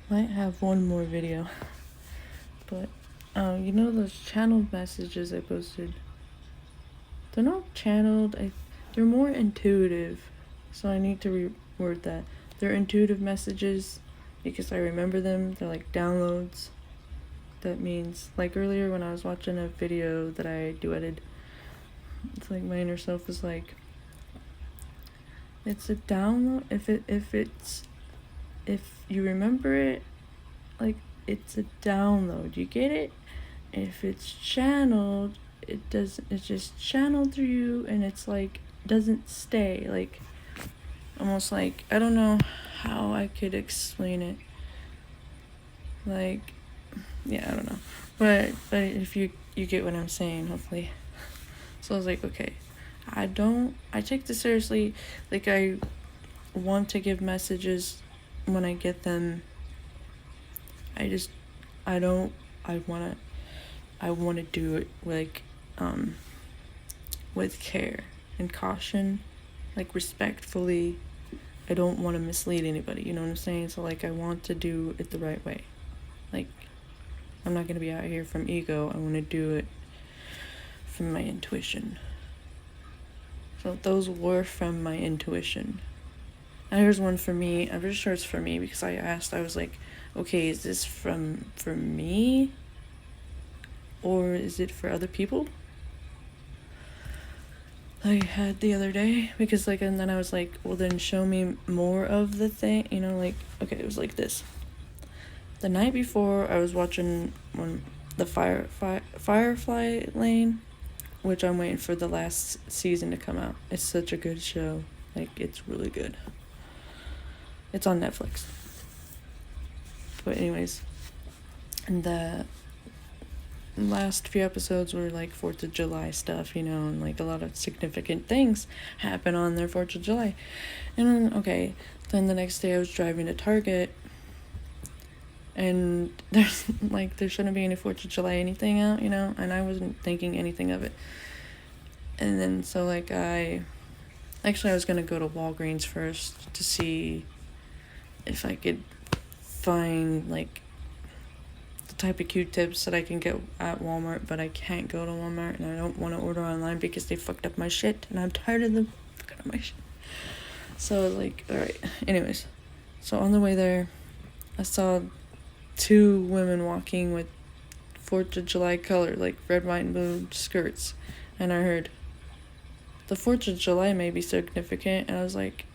Might have one more video. But, you know those channeled messages I posted? They're not channeled, they're more intuitive. So I need to reword that. They're intuitive messages because I remember them. They're like downloads. That means, like earlier when I was watching a video that I duetted, it's like my inner self was like, it's a download. If you remember it, like, it's a download. You get it? If it's channeled, it's just channeled through you, and it's like doesn't stay. Like, almost like, I don't know how I could explain it. Like, yeah, I don't know. But if you get what I'm saying, hopefully. So I was like, okay, I take this seriously. Like, I want to give messages when I get them. I want to do it like with care and caution, like respectfully. I don't want to mislead anybody, you know what I'm saying? So like, I want to do it the right way. Like, I'm not going to be out here from ego. I want to do it from my intuition. So those were from my intuition. And here's one for me. I'm pretty sure it's for me because I asked, I was like, okay, is this for me? Or is it for other people? I had the other day, because like, and then I was like, well, then show me more of the thing, you know, like, okay, it was like this. The night before, I was watching the Firefly Lane, which I'm waiting for the last season to come out. It's such a good show. Like, it's really good. It's on Netflix. But anyways, and the last few episodes were like 4th of July stuff, you know, and like a lot of significant things happen on their 4th of July. And then, okay, then the next day I was driving to Target, and there shouldn't be any 4th of July anything out, you know, and I wasn't thinking anything of it. And then so like, I was gonna go to Walgreens first to see if I could find like the type of Q-tips that I can get at Walmart, but I can't go to Walmart, and I don't want to order online because they fucked up my shit, and I'm tired of them fucking up my shit. So like, alright, anyways, so on the way there, I saw 2 women walking with 4th of July color, like red, white, and blue skirts, and I heard, the 4th of July may be significant, and I was like,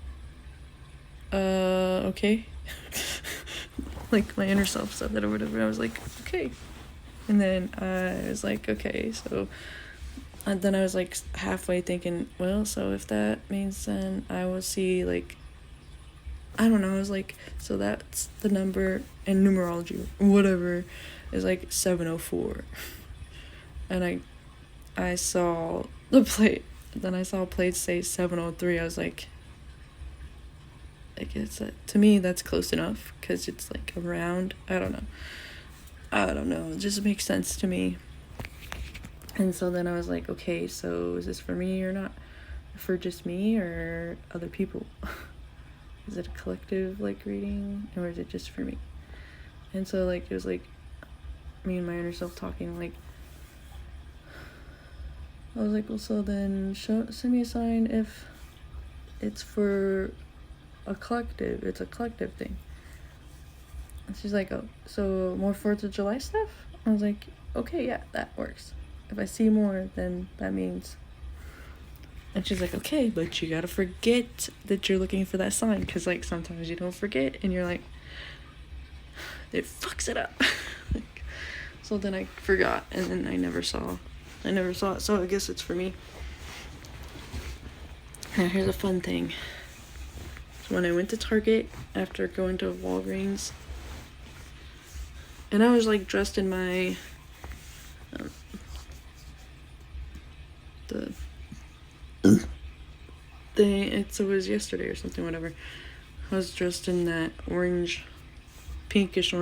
okay. Like, my inner self said that or whatever. I was like, okay. And then I was like, okay, so, and then I was like halfway thinking, well, so if that means then I will see, like, I don't know, I was like, so that's the number in numerology, whatever, is like 704. And I saw the plate, then I saw plates say 703. I was like, it's to me that's close enough, because it's like around, I don't know, it just makes sense to me. And so then I was like, okay, so is this for me or not? For just me or other people? Is it a collective like reading, or is it just for me? And so like, it was like me and my inner self talking, like, I was like, well, so then send me a sign if it's for a collective. It's a collective thing. And she's like, oh, so more 4th of July stuff? I was like, okay, yeah, that works. If I see more, then that means. And she's like, okay, but you gotta forget that you're looking for that sign, because like sometimes you don't forget, and you're like, it fucks it up. So then I forgot, and then I never saw it. So I guess it's for me. Now here's a fun thing. So when I went to Target after going to Walgreens, and I was like dressed in my the thing, it was yesterday or something, whatever. I was dressed in that pinkish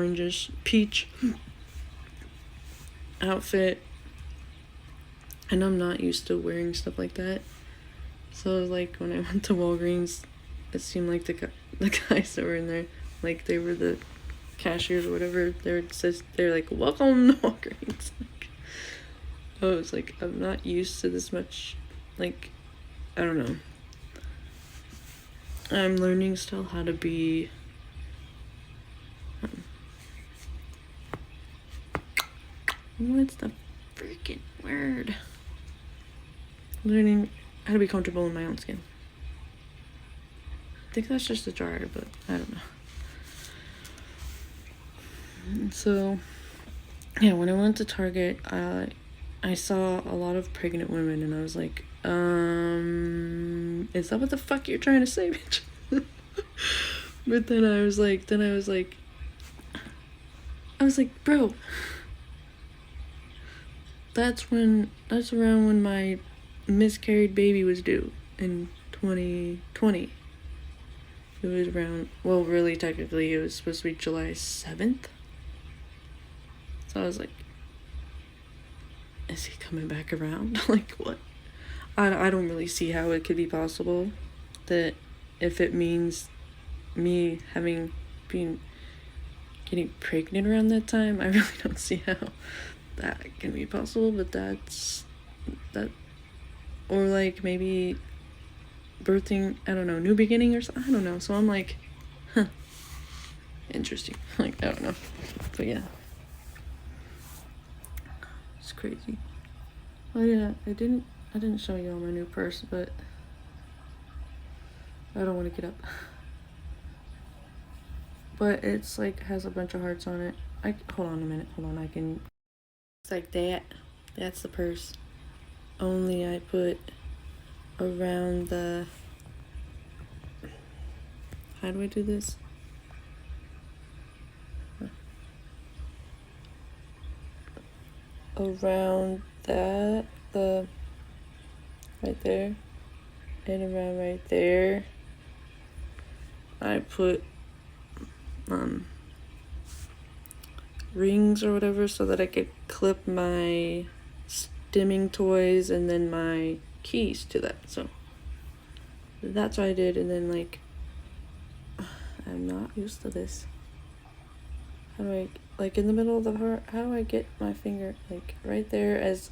peach outfit, and I'm not used to wearing stuff like that. So like, when I went to Walgreens, it seemed like the guys that were in there, like they were the cashiers or whatever, they're like, welcome to Walgreens. I was like, I'm not used to this much, like, I don't know. I'm learning still how to be what's the freaking word? Learning how to be comfortable in my own skin. I think that's just a jar, but I don't know. And so, yeah, when I went to Target, I saw a lot of pregnant women, and I was like, is that what the fuck you're trying to say, bitch? But then I was like, bro, that's around when my miscarried baby was due in 2020. It was around, well, really, technically, it was supposed to be July 7th. So I was like, is he coming back around? Like, what? I don't really see how it could be possible that if it means me getting pregnant around that time, I really don't see how that can be possible, but that, or like maybe birthing, I don't know, new beginning or something, I don't know. So I'm like, huh, interesting. Like, I don't know, but yeah, it's crazy. Oh yeah, I didn't show you all my new purse, but I don't want to get up. But it's like has a bunch of hearts on it. Hold on a minute. I can. It's like that. That's the purse. Only I put around the. How do I do this? Around that, right there, and around right there, I put rings or whatever so that I could clip my stimming toys and then my keys to that. So that's what I did, and then like I'm not used to this. How do I, like in the middle of the heart, how do I get my finger like right there as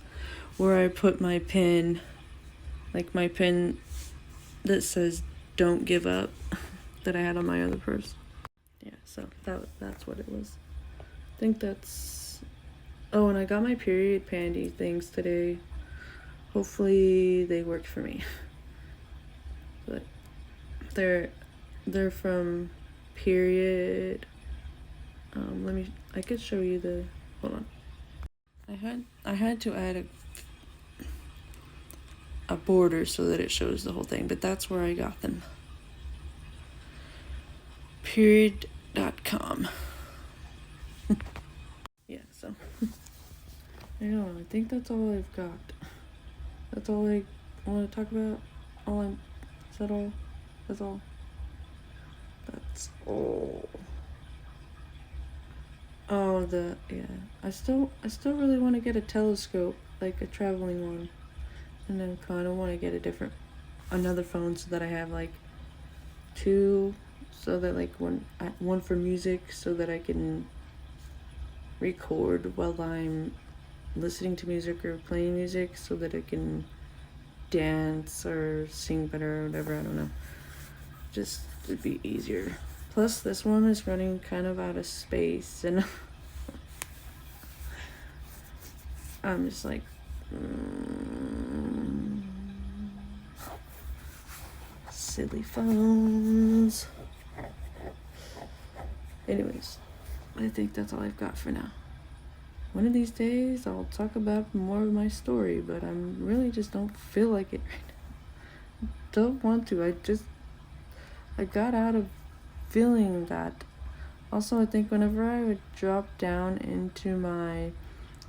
where I put my pin, like my pin that says don't give up that I had on my other purse. Yeah, so that's what it was. I think that's, oh, and I got my period panty things today. Hopefully they work for me. But they're from Period. I could show you the, hold on. I had to add a border so that it shows the whole thing, but that's where I got them. Period.com. Yeah, so I don't know, I think that's all I've got. That's all I want to talk about. Is that all? That's all. That's all. Oh, yeah. I still really want to get a telescope, like a traveling one. And then kind of want to get another phone so that I have like two, so that like one for music so that I can record while I'm listening to music or playing music so that I can dance or sing better or whatever, I don't know. Just it'd be easier. Plus, this one is running kind of out of space, and I'm just like, silly phones. Anyways, I think that's all I've got for now. One of these days, I'll talk about more of my story, but I'm really just don't feel like it right now. Don't want to. I got out of feeling that. Also, I think whenever I would drop down into my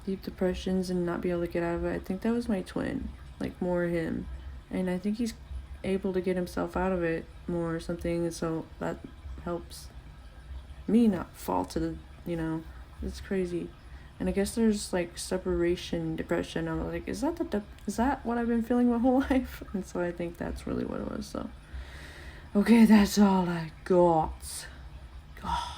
deep depressions and not be able to get out of it, I think that was my twin, like more him, and I think he's able to get himself out of it more or something, so that helps me not fall to the, it's crazy. And I guess there's like separation depression. I'm like, is that what I've been feeling my whole life? And so I think that's really what it was. So okay, that's all I got. God.